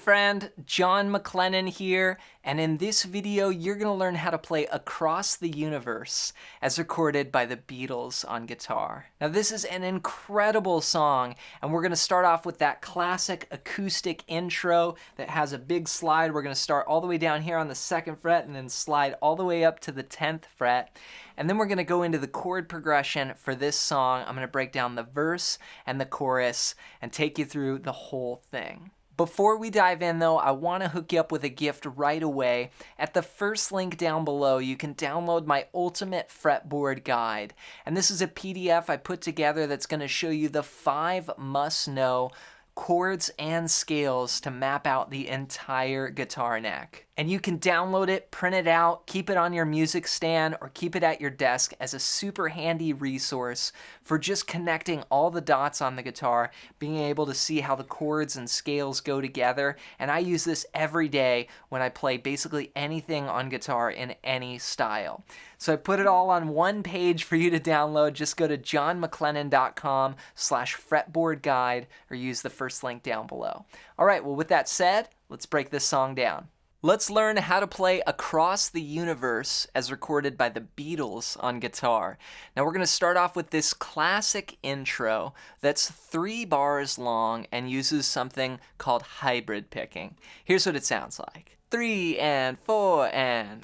friend, John MacLennan here, and in this video you're going to learn how to play Across the Universe as recorded by the Beatles on guitar. Now this is an incredible song, and we're going to start off with that classic acoustic intro that has a big slide. We're going to start all the way down here on the 2nd fret and then slide all the way up to the 10th fret. And then we're going to go into the chord progression for this song. I'm going to break down the verse and the chorus and take you through the whole thing. Before we dive in though, I want to hook you up with a gift right away. At the first link down below, you can download my Ultimate Fretboard Guide. And this is a PDF I put together that's going to show you the 5 must-know chords and scales to map out the entire guitar neck. And you can download it, print it out, keep it on your music stand, or keep it at your desk as a super handy resource for just connecting all the dots on the guitar, being able to see how the chords and scales go together. And I use this every day when I play basically anything on guitar in any style. So I put it all on one page for you to download. Just go to johnmaclennan.com/fretboardguide or use the first link down below. All right, well with that said, let's break this song down. Let's learn how to play Across the Universe as recorded by the Beatles on guitar. Now we're going to start off with this classic intro that's 3 bars long and uses something called hybrid picking. Here's what it sounds like. 3 and 4 and...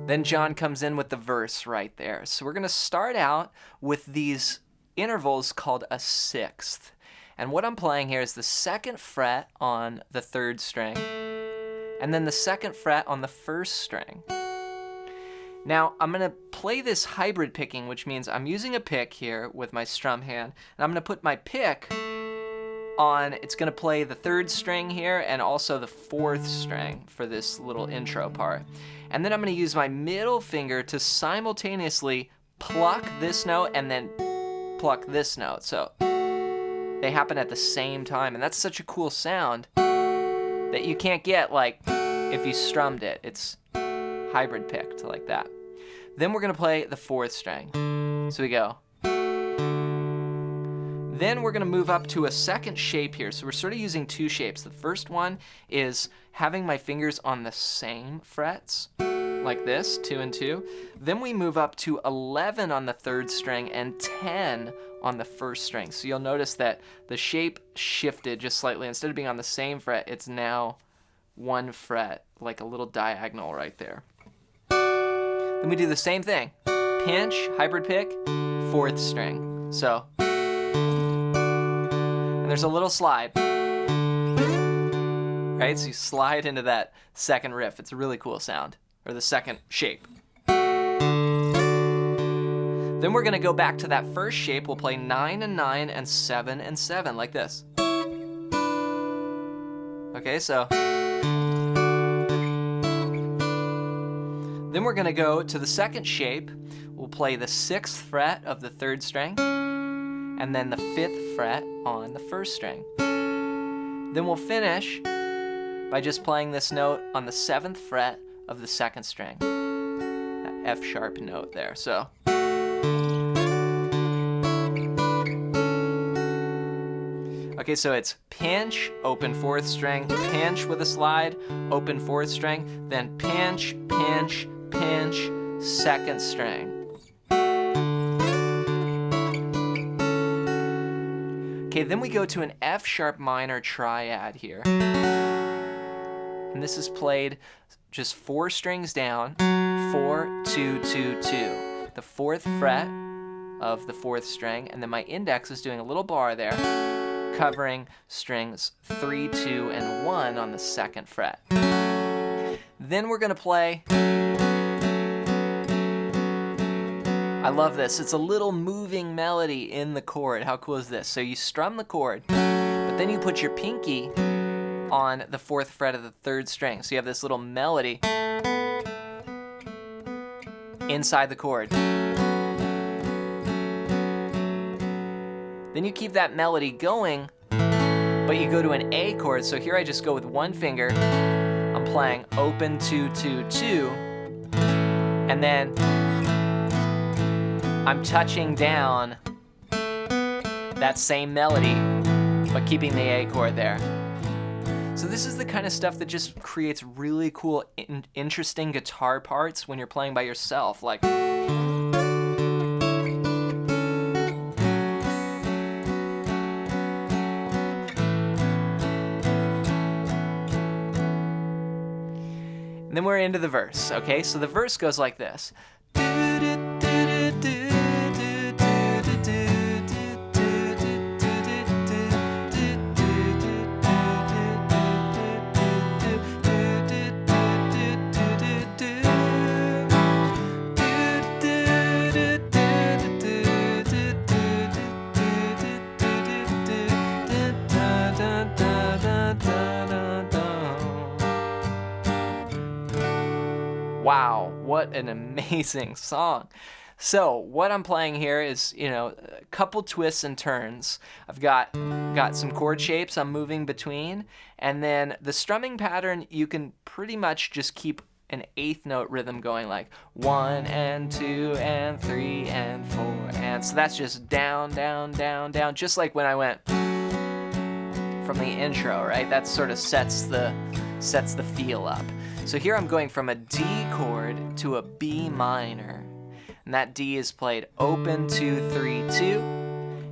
Then John comes in with the verse right there. So we're going to start out with these intervals called a 6th. And what I'm playing here is the 2nd fret on the 3rd string, and then the 2nd fret on the 1st string. Now I'm going to play this hybrid picking, which means I'm using a pick here with my strum hand, and I'm going to put my pick on, it's going to play the 3rd string here and also the 4th string for this little intro part. And then I'm going to use my middle finger to simultaneously pluck this note and then pluck this note. So they happen at the same time, and that's such a cool sound that you can't get like if you strummed it. It's hybrid picked like that. Then we're going to play the 4th string. So we go. Then we're going to move up to a 2nd shape here. So we're sort of using 2 shapes. The first one is having my fingers on the same frets, like this, 2 and 2. Then we move up to 11 on the 3rd string and 10 on the 1st string. So you'll notice that the shape shifted just slightly. Instead of being on the same fret, it's now 1 fret, like a little diagonal right there. Then we do the same thing. Pinch, hybrid pick, 4th string. So... there's a little slide, right? So you slide into that 2nd riff. It's a really cool sound, or the 2nd shape. Then we're gonna go back to that 1st shape. We'll play 9 and 9 and 7 and 7, like this. Okay, so. Then we're gonna go to the 2nd shape. We'll play the 6th fret of the 3rd string, and then the 5th fret on the 1st string. Then we'll finish by just playing this note on the 7th fret of the 2nd string. That F sharp note there. So. Okay, so it's pinch, open 4th string, pinch with a slide, open 4th string, then pinch, pinch, pinch, 2nd string. Okay, then we go to an F sharp minor triad here. And this is played just 4 strings down, 4, 2, 2, 2. The 4th fret of the 4th string, and then my index is doing a little bar there, covering strings 3, 2, and 1 on the 2nd fret. Then we're going to play... I love this. It's a little moving melody in the chord. How cool is this? So you strum the chord, but then you put your pinky on the 4th fret of the 3rd string. So you have this little melody inside the chord. Then you keep that melody going, but you go to an A chord. So here I just go with one finger. I'm playing open 2, 2, 2, and then I'm touching down that same melody, but keeping the A chord there. So this is the kind of stuff that just creates really cool, interesting guitar parts when you're playing by yourself. Like, and then we're into the verse, okay? So the verse goes like this. Wow, what an amazing song. So what I'm playing here is, a couple twists and turns. I've got some chord shapes I'm moving between, and then the strumming pattern, you can pretty much just keep an eighth note rhythm going, like 1 and 2 and 3 and 4, and so that's just down, down, down, down, just like when I went from the intro, right? That sort of sets the feel up. So here I'm going from a D chord to a B minor, and that D is played open 2, 3, 2,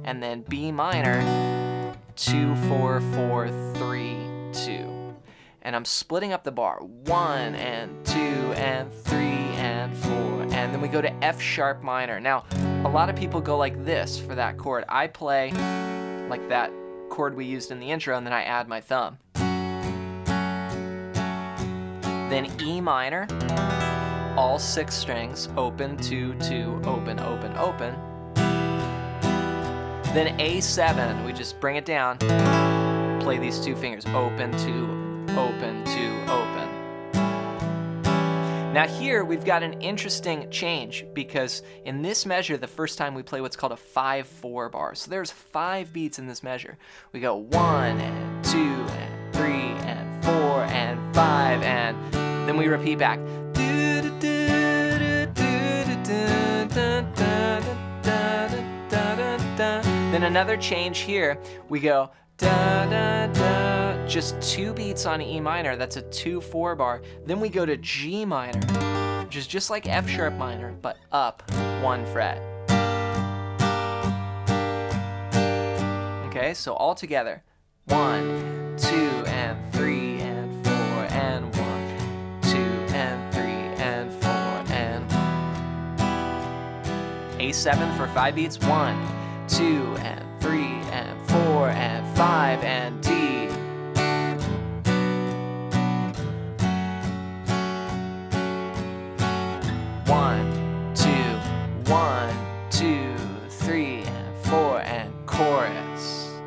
and then B minor 2, 4, 4, 3, 2, and I'm splitting up the bar 1 and 2 and 3 and 4, and then we go to F sharp minor. Now a lot of people go like this for that chord. I play like that chord we used in the intro, and then I add my thumb. Then E minor, all 6 strings, open 2, 2, open, open, open. Then A7, we just bring it down, play these 2 fingers, open 2, open 2, open. Now here we've got an interesting change, because in this measure, the first time we play what's called a 5/4 bar. So there's 5 beats in this measure. We go 1 and 2 and 3 and 4 and 5, and then we repeat back. Then another change here, we go da da da, just 2 beats on E minor, that's a 2/4 bar. Then we go to G minor, which is just like F sharp minor, but up 1 fret. Okay, so all together, 1, 2, and 3, and 4, and 1, 2, and 3, and 4, and A7 for 5 beats, 1, 2, and 3, and 4, and 5, and D. One, two, 3, and 4, and chorus.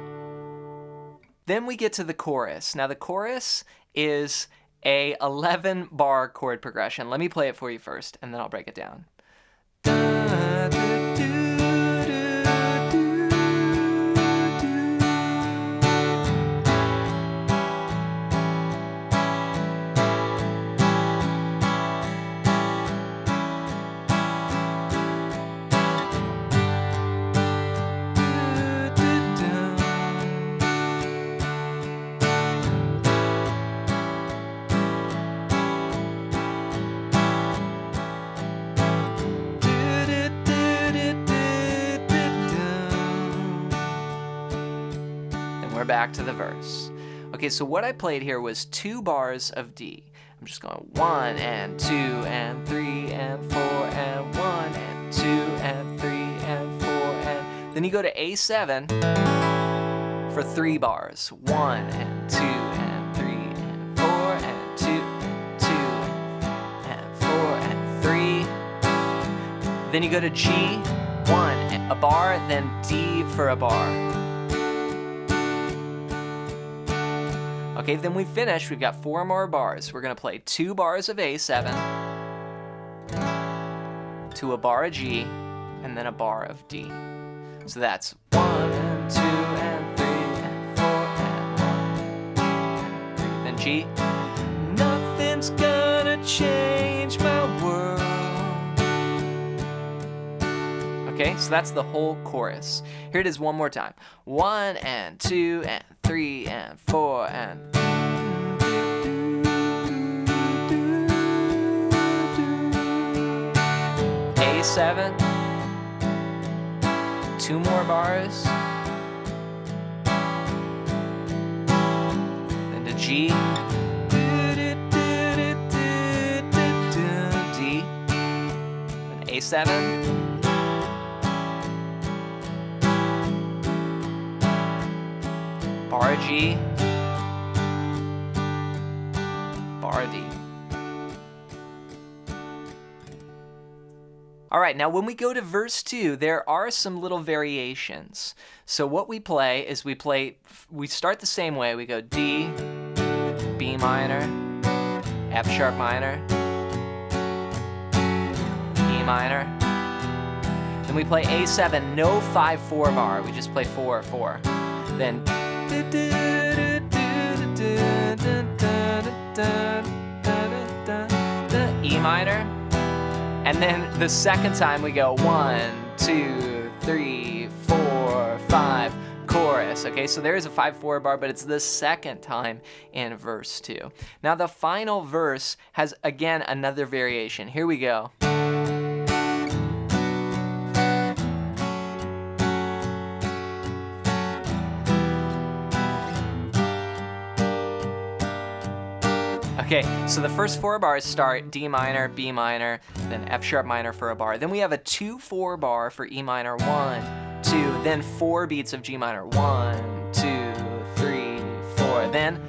Then we get to the chorus. Now the chorus is a 11-bar chord progression. Let me play it for you first, and then I'll break it down. We're back to the verse. Okay, so what I played here was 2 bars of D. I'm just going 1 and 2 and 3 and 4 and 1 and 2 and 3 and 4 and then you go to A7 for 3 bars. 1 and 2 and 3 and 4 and 2 and 4 and 3. Then you go to G, 1, a bar, then D for a bar. Okay, then we finish. We've got 4 more bars. We're gonna play 2 bars of A7 to a bar of G and then a bar of D. So that's 1 and 2 and 3 and 4 and 1 and 3. Then G. Nothing time's gonna change my world. Okay, so that's the whole chorus. Here it is one more time. 1 and 2 and 3 and 4 and A7, 2 more bars, then to G, D, then A7, bar G, bar D. All right, now when we go to verse 2, there are some little variations. So what we play is we start the same way. We go D, B minor, F sharp minor, E minor. Then we play A7, no 5/4 bar. We just play 4/4. Then E minor. And then the second time we go 1, 2, 3, 4, 5, chorus. Okay, so there is a 5/4 bar, but it's the second time in verse 2. Now the final verse has, again, another variation. Here we go. Okay, so the first 4 bars start D minor, B minor, then F sharp minor for a bar. Then we have a 2/4 bar for E minor, 1, 2, then 4 beats of G minor, 1, 2, 3, 4. Then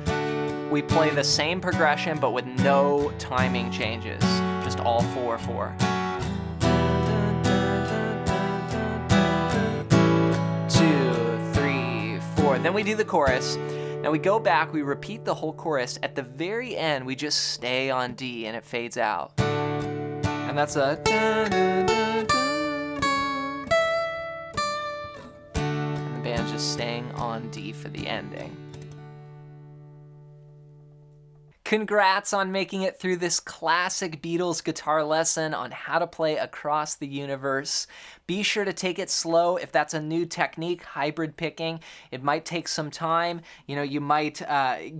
we play the same progression but with no timing changes, just all 4/4. 2, 3, 4. Then we do the chorus. Now we go back, we repeat the whole chorus. At the very end, we just stay on D and it fades out. And that's a and the band's just staying on D for the ending. Congrats on making it through this classic Beatles guitar lesson on how to play Across the Universe. Be sure to take it slow if that's a new technique, hybrid picking. It might take some time. You know, you might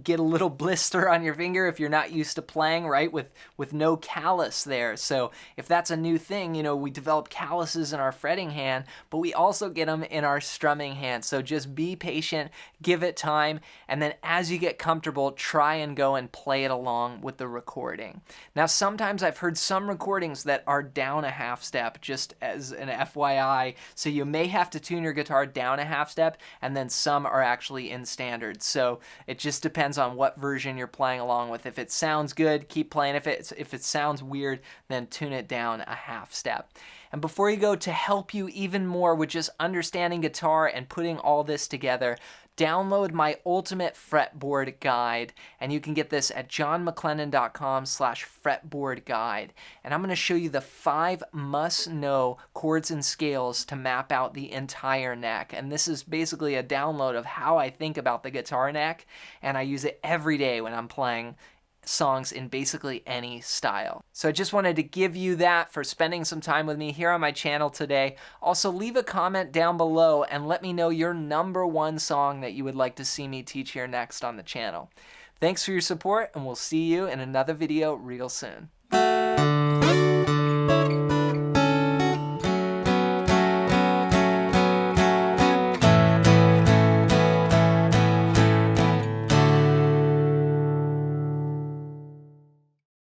get a little blister on your finger if you're not used to playing, right, with no callus there. So if that's a new thing, you know, we develop calluses in our fretting hand, but we also get them in our strumming hand. So just be patient, give it time, and then as you get comfortable, try and go and play it along with the recording. Now, sometimes I've heard some recordings that are down a half step, just as an FYI, so you may have to tune your guitar down a half step, and then some are actually in standard. So it just depends on what version you're playing along with. If it sounds good, keep playing. If it sounds weird, then tune it down a half step. And before you go, to help you even more with just understanding guitar and putting all this together, download my ultimate fretboard guide, and you can get this at johnmaclennan.com/fretboard guide. And I'm going to show you the 5 must-know chords and scales to map out the entire neck. And this is basically a download of how I think about the guitar neck, and I use it every day when I'm playing songs in basically any style. So I just wanted to give you that for spending some time with me here on my channel today. Also, leave a comment down below and let me know your #1 song that you would like to see me teach here next on the channel. Thanks for your support, and we'll see you in another video real soon.